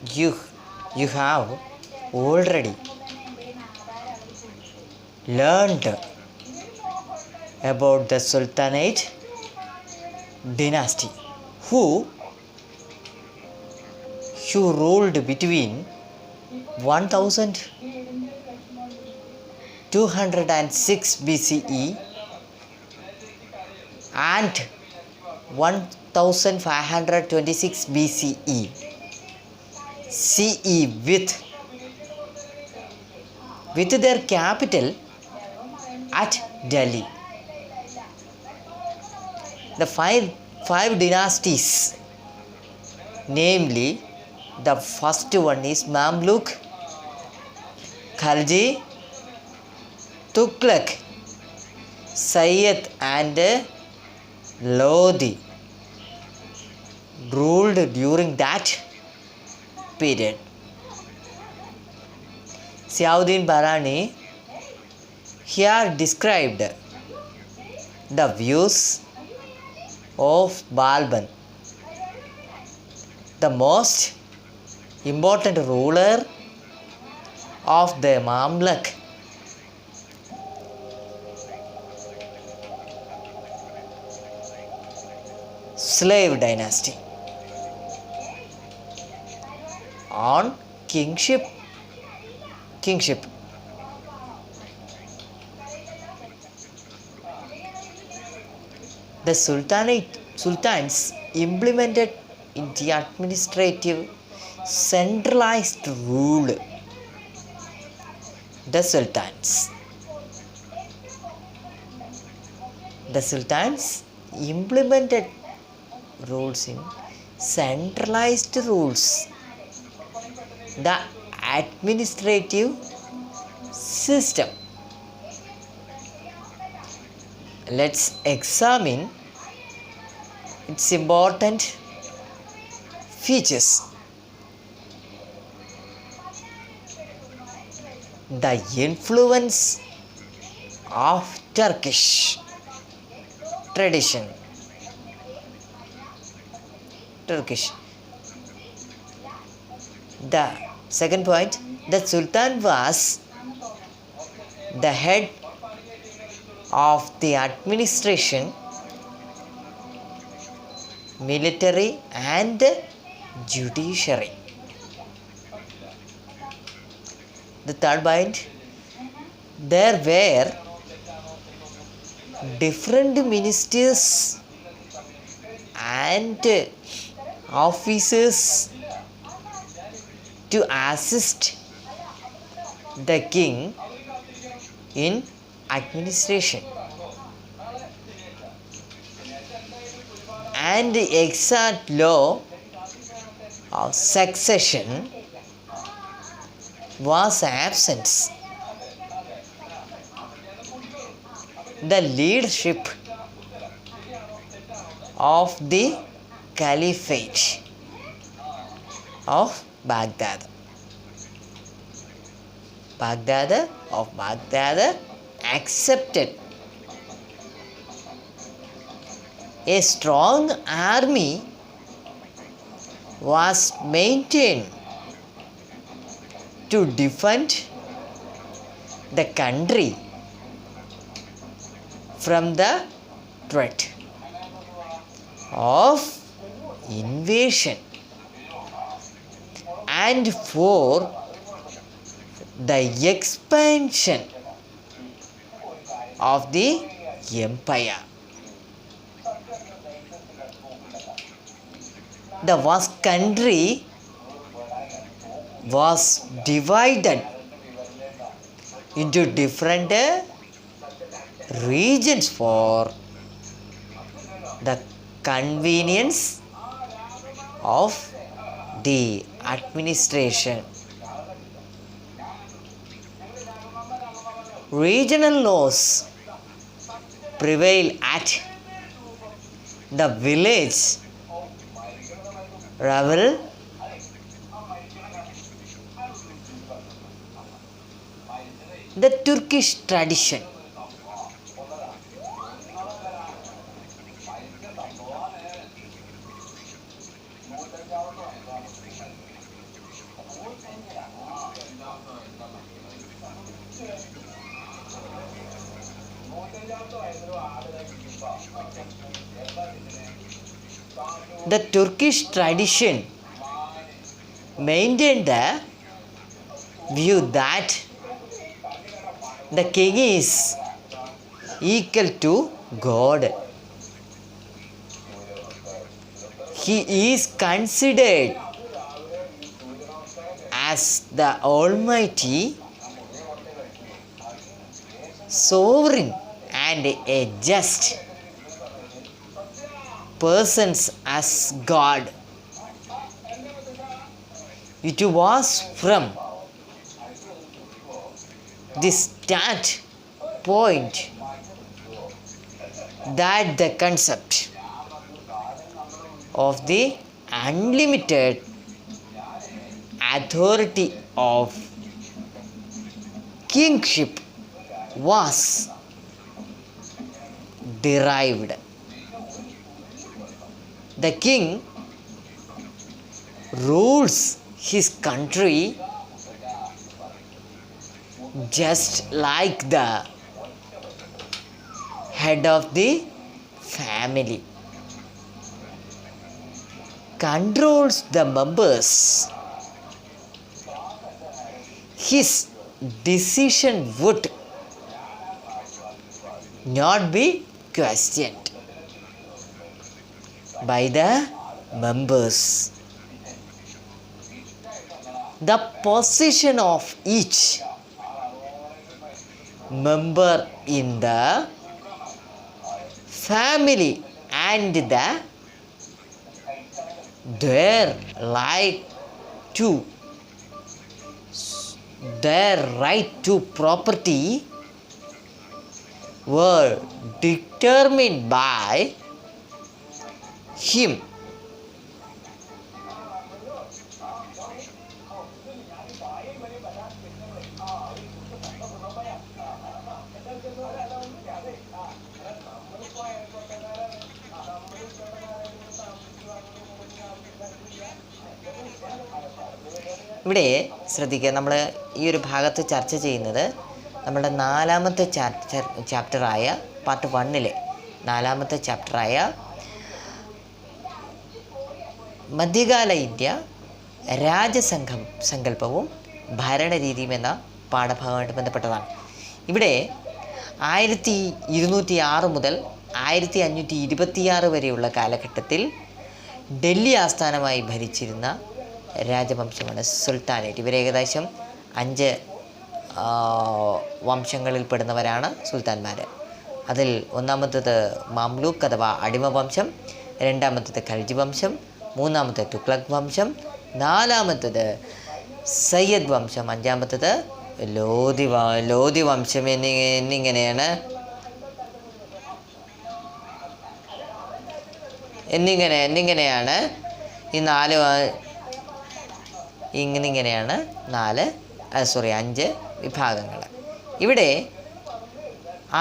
you you have already learned about the Sultanate dynasty who ruled between 1206 BCE and 1526 BCE CE with their capital at Delhi. The five dynasties, namely the first one is Mamluk, Khalji, Tughlaq, Sayyid and Lodi, ruled during that period. Ziauddin Barani here described the views of Balban, the most important ruler of the Mamluk. Slave dynasty on kingship. The sultans implemented in the administrative centralized rule. The sultans implemented rules in centralized rules, the administrative system. Let's examine its important features. The influence of Turkish tradition. The second point, the Sultan was the head of the administration, military and judiciary. The third point, there were different ministers and officers to assist the king in administration, and the exact law of succession was absent. The leadership of the Caliphate of Baghdad accepted a strong army was maintained to defend the country from the threat of invasion and for the expansion of the empire. The vast country was divided into different regions for the convenience of the administration. Regional laws prevail at the village level. The Turkish tradition. The Turkish tradition maintained the view that the king is equal to God. He is considered as the almighty, sovereign and a just person as God. It was from this standpoint that the concept of the unlimited authority of kingship was derived. The king rules his country just like the head of the family controls the members. His decision would not be questioned by the members. The position of each member in the family and their right to property were determined by him. ഇവിടെ ശ്രദ്ധിക്കുക, നമ്മൾ ഈ ഒരു ഭാഗത്ത് ചർച്ച ചെയ്യുന്നത് നമ്മുടെ നാലാമത്തെ ചാപ്റ്ററായ പാർട്ട് 1-ലെ നാലാമത്തെ ചാപ്റ്ററായ മധ്യകാല ഇന്ത്യ രാജസങ്കല്പവും ഭരണരീതിയും എന്ന പാഠഭാഗമായിട്ട് ബന്ധപ്പെട്ടതാണ്. ഇവിടെ 1206 മുതൽ 1526 വരെയുള്ള കാലഘട്ടത്തിൽ ഡൽഹി ആസ്ഥാനമായി ഭരിച്ചിരുന്ന രാജവംശമാണ് സുൽത്താനേറ്റ്. ഇവർ ഏകദേശം 5 വംശങ്ങളിൽപ്പെടുന്നവരാണ് സുൽത്താൻമാർ. അതിൽ ഒന്നാമത്തേത് മാംലൂക്ക് അഥവാ അടിമ വംശം, രണ്ടാമത്തേത് ഖൽജി വംശം, മൂന്നാമത്തേത് തുഗ്ലക് വംശം, നാലാമത്തേത് സയ്യദ് വംശം, അഞ്ചാമത്തേത് ലോധി വംശം എന്നിങ്ങനെയാണ് ഇങ്ങനെയാണ് 5 വിഭാഗങ്ങൾ. ഇവിടെ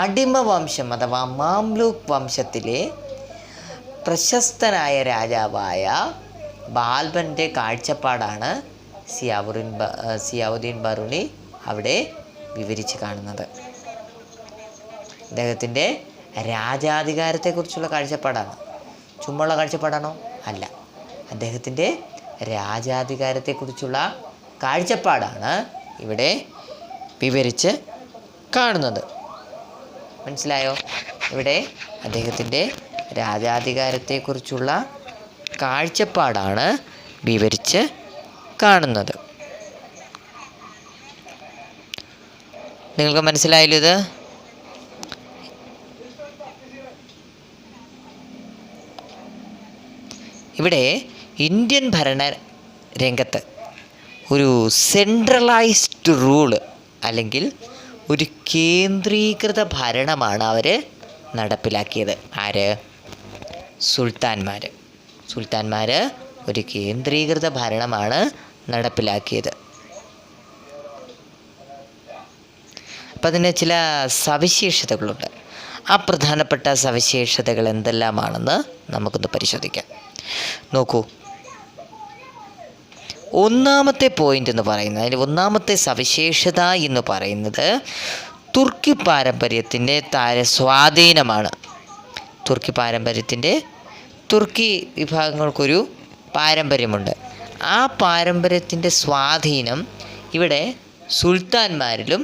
അടിമ വംശം അഥവാ മാംലൂക്ക് വംശത്തിലെ പ്രശസ്തനായ രാജാവായ ബാൽബൻ്റെ കാഴ്ചപ്പാടാണ് സിയാവുദ്ദീൻ ബറൂനി അവിടെ വിവരിച്ച് കാണുന്നത്. അദ്ദേഹത്തിൻ്റെ രാജാധികാരത്തെക്കുറിച്ചുള്ള കാഴ്ചപ്പാടാണ്. ചുമ്മുള്ള കാഴ്ചപ്പാടാണോ? അല്ല. അദ്ദേഹത്തിൻ്റെ രാജാധികാരത്തെക്കുറിച്ചുള്ള കാഴ്ചപ്പാടാണ് ഇവിടെ വിവരിച്ച് കാണുന്നത്. മനസ്സിലായോ? ഇവിടെ അദ്ദേഹത്തിൻ്റെ രാജാധികാരത്തെക്കുറിച്ചുള്ള കാഴ്ചപ്പാടാണ് വിവരിച്ച് കാണുന്നത്. നിങ്ങൾക്ക് മനസ്സിലായല്ലോ ഇത്? ഇവിടെ ഇന്ത്യൻ ഭരണ രംഗത്ത് ഒരു സെൻട്രലൈസ്ഡ് റൂള് അല്ലെങ്കിൽ ഒരു കേന്ദ്രീകൃത ഭരണമാണ് അവർ നടപ്പിലാക്കിയത്. ആര്? സുൽത്താൻമാർ ഒരു കേന്ദ്രീകൃത ഭരണമാണ് നടപ്പിലാക്കിയത്. അപ്പം അതിന് ചില സവിശേഷതകളുണ്ട്. ആ പ്രധാനപ്പെട്ട സവിശേഷതകൾ എന്തെല്ലാമാണെന്ന് നമുക്കൊന്ന് പരിശോധിക്കാം. നോക്കൂ, ഒന്നാമത്തെ പോയിന്റ് എന്ന് പറയുന്നത്, അതിൻ്റെ ഒന്നാമത്തെ സവിശേഷത എന്ന് പറയുന്നത് തുർക്കി പാരമ്പര്യത്തിൻ്റെ സ്വാധീനമാണ്. തുർക്കി വിഭാഗങ്ങൾക്കൊരു പാരമ്പര്യമുണ്ട്. ആ പാരമ്പര്യത്തിൻ്റെ സ്വാധീനം ഇവിടെ സുൽത്താൻമാരിലും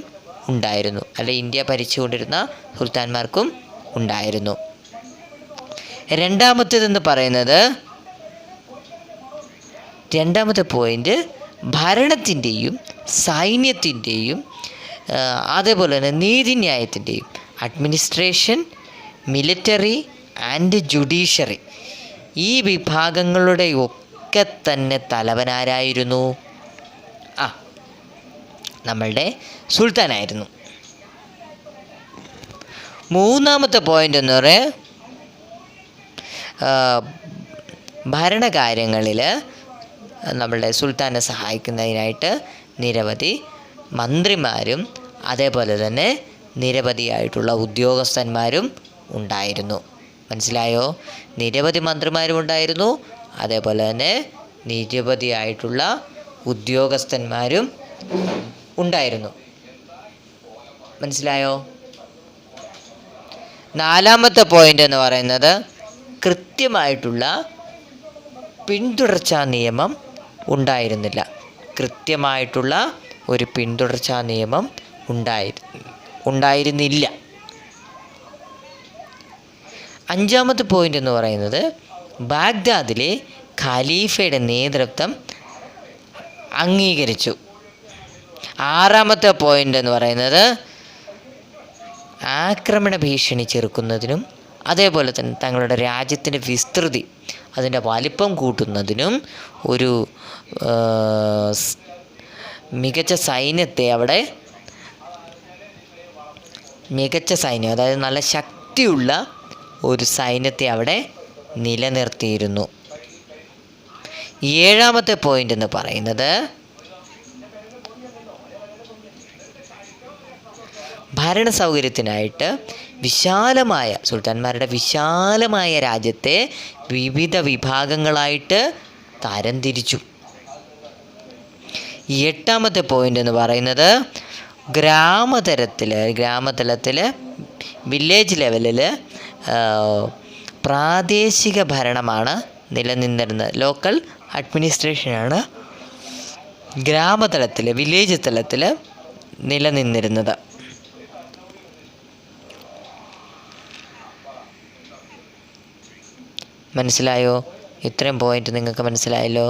ഉണ്ടായിരുന്നു, അല്ലെ ഇന്ത്യ ഭരിച്ചുകൊണ്ടിരുന്ന സുൽത്താൻമാർക്കും ഉണ്ടായിരുന്നു. രണ്ടാമത്തെ പോയിന്റ് ഭരണത്തിൻ്റെയും സൈന്യത്തിൻ്റെയും അതേപോലെ തന്നെ നീതിന്യായത്തിൻ്റെയും, അഡ്മിനിസ്ട്രേഷൻ, മിലിറ്ററി ആൻഡ് ജുഡീഷ്യറി, ഈ വിഭാഗങ്ങളുടെ ഒക്കെ തന്നെ തലവനാരായിരുന്നു? നമ്മളുടെ സുൽത്താനായിരുന്നു. മൂന്നാമത്തെ പോയിന്റ് എന്ന് പറയാൻ ഭരണകാര്യങ്ങളിൽ നമ്മളുടെ സുൽത്താനെ സഹായിക്കുന്നതിനായിട്ട് നിരവധി മന്ത്രിമാരും അതേപോലെ തന്നെ നിരവധിയായിട്ടുള്ള ഉദ്യോഗസ്ഥന്മാരും ഉണ്ടായിരുന്നു. മനസ്സിലായോ? നിരവധി മന്ത്രിമാരും ഉണ്ടായിരുന്നു, അതേപോലെ തന്നെ നിരവധിയായിട്ടുള്ള ഉദ്യോഗസ്ഥന്മാരും ഉണ്ടായിരുന്നു. മനസ്സിലായോ? നാലാമത്തെ പോയിന്റ് എന്ന് പറയുന്നത് കൃത്യമായിട്ടുള്ള പിന്തുടർച്ചാ നിയമം ഉണ്ടായിരുന്നില്ല. കൃത്യമായിട്ടുള്ള ഒരു പിന്തുടർച്ചാ നിയമം ഉണ്ടായിരുന്നില്ല. അഞ്ചാമത്തെ പോയിന്റ് എന്ന് പറയുന്നത് ബാഗ്ദാദിലെ ഖലീഫയുടെ നേതൃത്വം അംഗീകരിച്ചു. ആറാമത്തെ പോയിന്റ് എന്ന് പറയുന്നത് ആക്രമണ ഭീഷണി ചെറുക്കുന്നതിനും അതേപോലെ തന്നെ തങ്ങളുടെ രാജ്യത്തിൻ്റെ വിസ്തൃതി, അതിൻ്റെ വലിപ്പം കൂട്ടുന്നതിനും ഒരു മികച്ച സൈന്യം, അതായത് നല്ല ശക്തിയുള്ള ഒരു സൈന്യത്തെ അവിടെ നിലനിർത്തിയിരുന്നു. ഏഴാമത്തെ പോയിന്റ് എന്ന് പറയുന്നത് ഭരണ സൗകര്യത്തിനായിട്ട് സുൽത്താൻമാരുടെ വിശാലമായ രാജ്യത്തെ വിവിധ വിഭാഗങ്ങളായിട്ട് തരംതിരിച്ചു. എട്ടാമത്തെ പോയിന്റ് എന്ന് പറയുന്നത് ഗ്രാമതലത്തിൽ വില്ലേജ് ലെവലിൽ പ്രാദേശിക ഭരണമാണ് നിലനിന്നിരുന്നത്. ലോക്കൽ അഡ്മിനിസ്ട്രേഷനാണ് വില്ലേജ് തലത്തിൽ നിലനിന്നിരുന്നത്. മനസ്സിലായോ? ഇത്രയും പോയിന്റ് നിങ്ങൾക്ക് മനസ്സിലായല്ലോ?